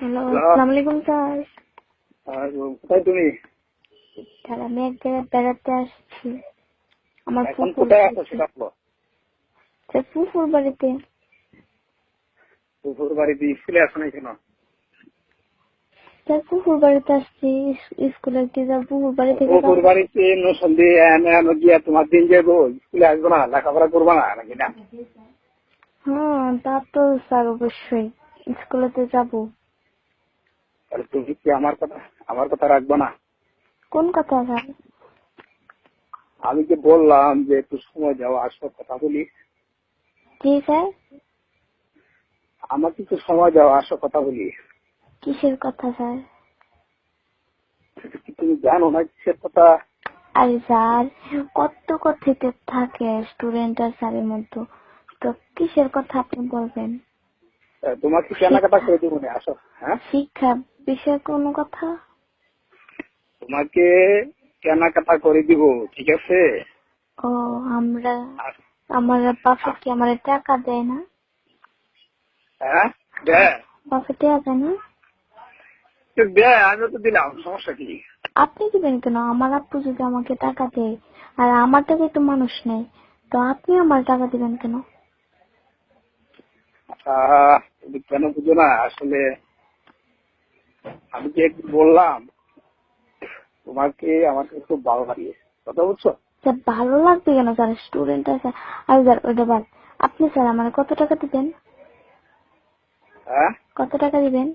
Hello, আসসালামু আলাইকুম sir. কোথায় তুমি? স্যার আমি এক জায়গায় বেড়াতে আসছি। আমার এখন কোথায় আছো সেটা বলো। স্যার ফুফুর বাড়িতে। ফুফুর বাড়িতে স্কুলে আসো না কেন? স্যার ফুফুর বাড়িতে আসছি, স্কুলে কি যাব? ফুফুর বাড়ি থেকে ফুফুর বাড়িতে সন্ধে গিয়া তোমার দিন যাবো, স্কুলে আসবো না, লেখাপড়া করবো না নাকি না? হ্যাঁ, তা তো স্যার অবশ্যই স্কুলে তো যাবো। তাহলে তুমি কি আমার কথা রাখবো না? কোন কথা স্যার? আমি যে বললাম যে একটু সময় যাও, আসো, কথা বলি। জি স্যার। আমাকে একটু সময় যাও, আসো, কথা বলি। কিসের কথা স্যার? তুমি জানো না কিসের কথা? আরে স্যার, কত কথা থাকে স্টুডেন্ট আর স্যারের মধ্যে, তো কিসের কথা আপনি বলবেন? তোমাকে কেনাকাটা করে দেবো না, আসো। হ্যাঁ, শিক্ষা বিষয়ে কোনো কথা? তোমাকে কেনাকাটা করে দিব, ঠিক আছে? ও, আমার বাপে কি আমার টাকা দেয় না? হ্যাঁ, দেয়। বাপে টাকা দেয় না? দেয়, আমিও তো দিলাম, সমস্যা কি? আপনি দিবেন কেন? আমার আপু যদি আমাকে টাকা দেয়, আর আমার টাকা তো মানুষ নেই, তো আপনি আমার টাকা দিবেন কেন? তুমি কেন বুঝো না? আসলে আমি যে একটু বললাম, তোমাকে আমাকে খুব ভালো লাগে, কথা বুঝছো? স্যার ভালো লাগবে কেন স্যার? স্টুডেন্ট আছে। আর স্যার ওইটা বাদ, আপনি স্যার আমার কত টাকা দিবেন? হ্যাঁ, কত টাকা দিবেন?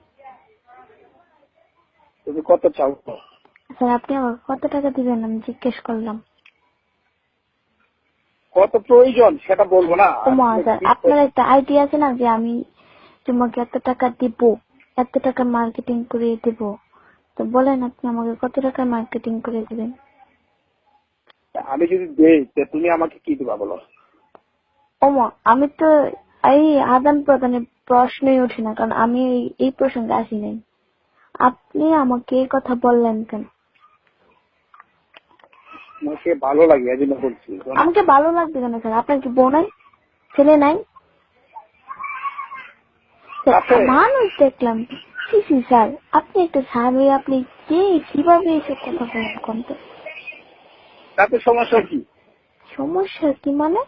তুমি কত চাও? স্যার আপনি আমার কত টাকা দিবেন আমি জিজ্ঞেস করলাম। কত প্রয়োজন সেটা বলবো না। স্যার আপনার একটা আইডিয়া আছে না যে আমি তোমাকে এত টাকা দিব, এত টাকা মার্কেটিং করে দিব, তো বলেন আপনি আমাকে কত টাকা মার্কেটিং করে দিবেন? আমি যদি দেই তুমি আমাকে কি দিবা বলো? ওমা, আমি তো এই আদান প্রদানের প্রশ্নই উঠি না, কারণ আমি এই প্রসঙ্গে আসি নাই। আপনি আমাকে এই কথা বললেন কেন? তোমাকে ভালো লাগে এই জন্য বলছি। আমাকে ভালো লাগবে কেন স্যার? আপনার কি বউ নাই, ছেলে নাই? মানুষ দেখলাম। স্যার আপনি একটা স্যার হয়ে আপনি কিভাবে এইসব কথা বলেন কোন তো? তাতে সমস্যা কি? সমস্যা কি মানে?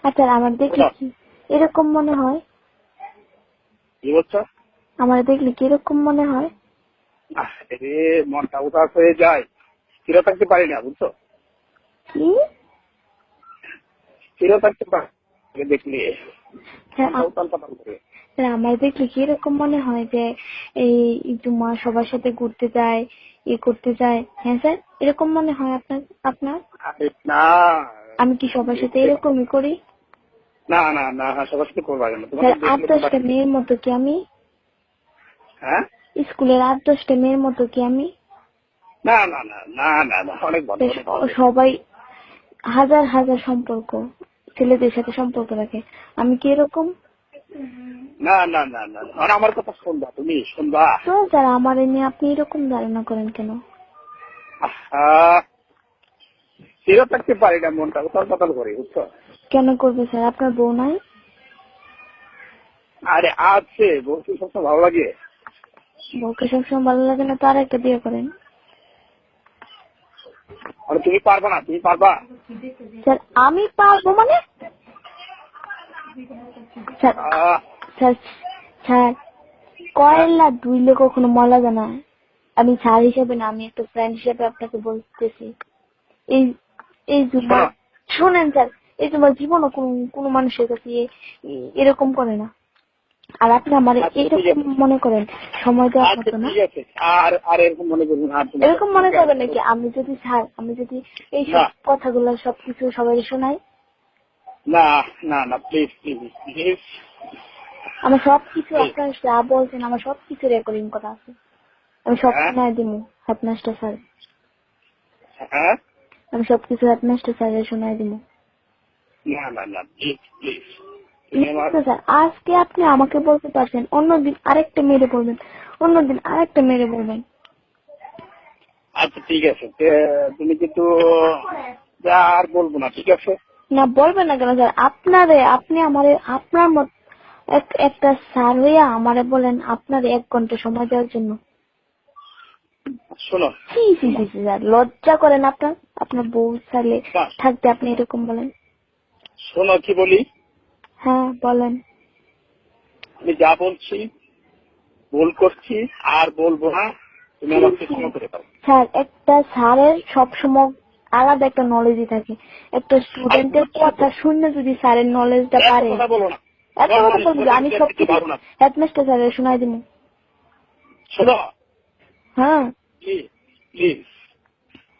আচ্ছা, আমার দেখলে কি এরকম মনে হয়? কি বলছো? আমার দেখলে কি এরকম মনে হয়? মনটা উদাস হয়ে যায়, স্থির থাকতে পারি না, বুঝছো? কি স্থির থাকতে পারি দেখলে স্যার? মনটা উতাল পাতাল করে। আমার দেখলে কি এরকম মনে হয় যে এই জুম্মা সবার সাথে ঘুরতে যায়, করতে যায়? হ্যাঁ স্যার, এরকম মনে হয় আপনার? আরে না, আমি কি সবার সাথে এরকমই করি? না না না, সবার সাথে করবা কেন? স্যার 8-10টা মেয়ের মতো কি আমি? হ্যাঁ, স্কুলের 8-10টা মেয়ের মতো কি আমি? না না না না না না, অনেক ভালো। সবাই হাজার হাজার সম্পর্ক, ছেলেদের সাথে সম্পর্ক রাখে, আমি কি এরকম? না না না না, আর আমার কথা শুনবা, তুমি শুনবা। তো স্যার আমার নিয়ে আপনি এরকম ধারণা করেন কেন? স্থির থাকতে পারি না, মনটা উতাল পাতাল করে, বুঝছো? কেন করবে স্যার? আপনার বউ নাই? আরে আছে, বলছি সবসময় ভালো লাগে। বউকে সবসময় ভালো লাগে না তো আর একটা বিয়ে করেন। আরে তুমি পারবা না? তুমি পারবা? স্যার আমি পারবো মানে? স্যার স্যার স্যার কয়লা ধুইলে কখনো ময়লা যায় না। আমি স্যার হিসেবে না, আমি একটা ফ্রেন্ড হিসেবে আপনাকে বলতেছি। এই এই জুম্মা, শোনেন স্যার, এই জুম্মা জীবনও কোনো মানুষের কাছে এরকম করে না। আর আপনি আমার এরকম মনে করেন সময় দেওয়ার মতো না? আর এরকম মনে করবেন? এরকম মনে করবেন নাকি আমি যদি এই সব কথাগুলো সবকিছু সবাই শোনাই? না না না, প্লিজ প্লিজ প্লিজ। আমার সবকিছু আপনার যা বলছেন আমার সবকিছু রেকর্ডিং করা আছে, আমি সব শোনাই দিব হেডমাস্টার স্যার। হ্যাঁ, আমি সবকিছু হেডমাস্টার স্যারের শোনাই দিব। না না না, প্লিজ প্লিজ। স্যার আজকে আপনি আমাকে বলতে পারছেন, অন্যদিন আরেকটা মেরে বলবেন, অন্যদিন আরেকটা মেরে বলবেন। আচ্ছা ঠিক আছে, তুমি কিন্তু আর বলবো না, ঠিক আছে? না বলবেন না কেন স্যার? আপনি আপনার মত একটা স্যার হইয়া আমারে বলেন আপনার 1 ঘন্টা সময় দেওয়ার জন্য। শোনো জি জি জি জি স্যার, লজ্জা করেন আপনার? আপনার বউ সালে থাকতে আপনি এরকম বলেন? শোনো কি বলি, হ্যাঁ বলেন। আমি যা বলছি ভুল করছি আর বলবো না, তুমি আমাকে ক্ষমা করে দাও। স্যার, একটা স্যারের সবসময় আলাদা একটা নলেজই থাকে। একটা স্টুডেন্টের কথা শুনে যদি স্যারের নলেজটা এত পারে, কথা বলো না, এত কথা বলবো যে আমি সবকিছু ভালো না। হেডমাস্টার স্যারের শোনাই দিব। শোনো হ্যাঁ প্লিজ,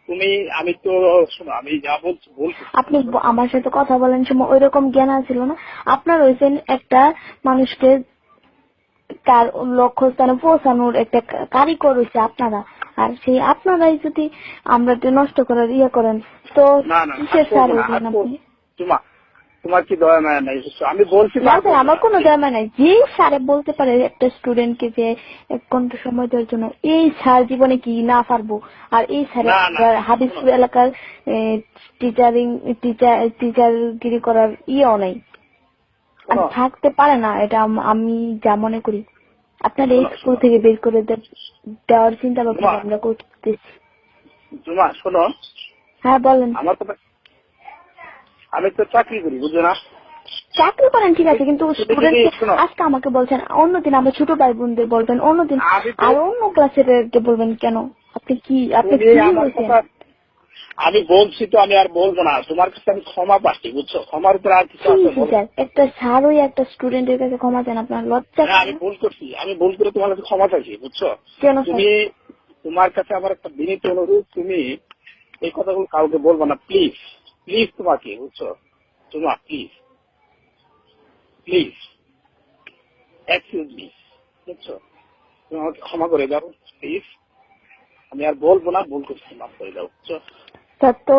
তুমি আমি তো শোনো, আমি যা বলছি ভুল করছি। আপনি আমার সাথে কথা বলেন সময় ওই রকম জ্ঞান ছিল না। আপনার হয়েছেন একটা মানুষকে তার লক্ষ্যস্থানে পৌঁছানোর একটা কারিগর হয়েছে আপনারা, আর সেই আপনারাই যদি আমরা নষ্ট করার ইয়ে করেন তো না না কিসের স্যার হইলেন আপনি? তোমার কি দয়া মায়া নাই? আমি বলছি না স্যার, আমার কোনো দরকার নাই। যে স্যারে বলতে পারে একটা স্টুডেন্টকে যে 1 ঘন্টা সময় দেওয়ার জন্য, এই স্যার জীবনে কি না পারবো? আর এই স্যার হাবিবপুর এলাকার টিচারগিরি করার ইয়েও নাই, আর থাকতে পারে না, এটা আমি যা মনে করি। আপনার এই স্কুল থেকে বের করে দেওয়ার চিন্তা ভাবনা আমরা করতেছি। শোনো, হ্যাঁ বলেন। আমার কথা, আমি তো চাকরি করি, বুঝছো না? চাকরি করেন ঠিক আছে, কিন্তু স্টুডেন্ট আজকে আমাকে বলছেন, অন্যদিন আমরা ছোট ভাই বোনদের বলবেন, অন্যদিন আর অন্য ক্লাসের বলবেন কেন? আপনি কি বলছেন? আমি বলছি তো, আমি আর বলবো না। তোমার কাছে আমি ক্ষমা পাচ্ছি, বুঝছো? ক্ষমার উপরে আর কিছু আছে? একটা স্যার ওই একটা স্টুডেন্টের কাছে ক্ষমা চান, আপনার লজ্জা? আমি ভুল করছি, আমি ভুল করে তোমার কাছে ক্ষমা চাইছি, বুঝছো? তুমি, তোমার কাছে আমার একটা বিনীত অনুরোধ, তুমি এই কথাগুলো কাউকে বলবো না, প্লিজ প্লিজ, তোমাকে, বুঝছো? প্লিজ প্লিজ এক্সকিউজ মি, বুঝছো? তুমি আমাকে ক্ষমা করে দাও প্লিজ। আমি আর বলবো না, ভুল করছি, মাফ করে দাও, বুঝছো? স্যার তো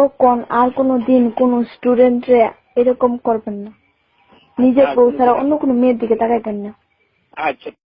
আর কোনো দিন কোন স্টুডেন্টরে এরকম করবেন না, নিজের বউ ছাড়া অন্য কোনো মেয়ের দিকে তাকাইবেন না। আচ্ছা।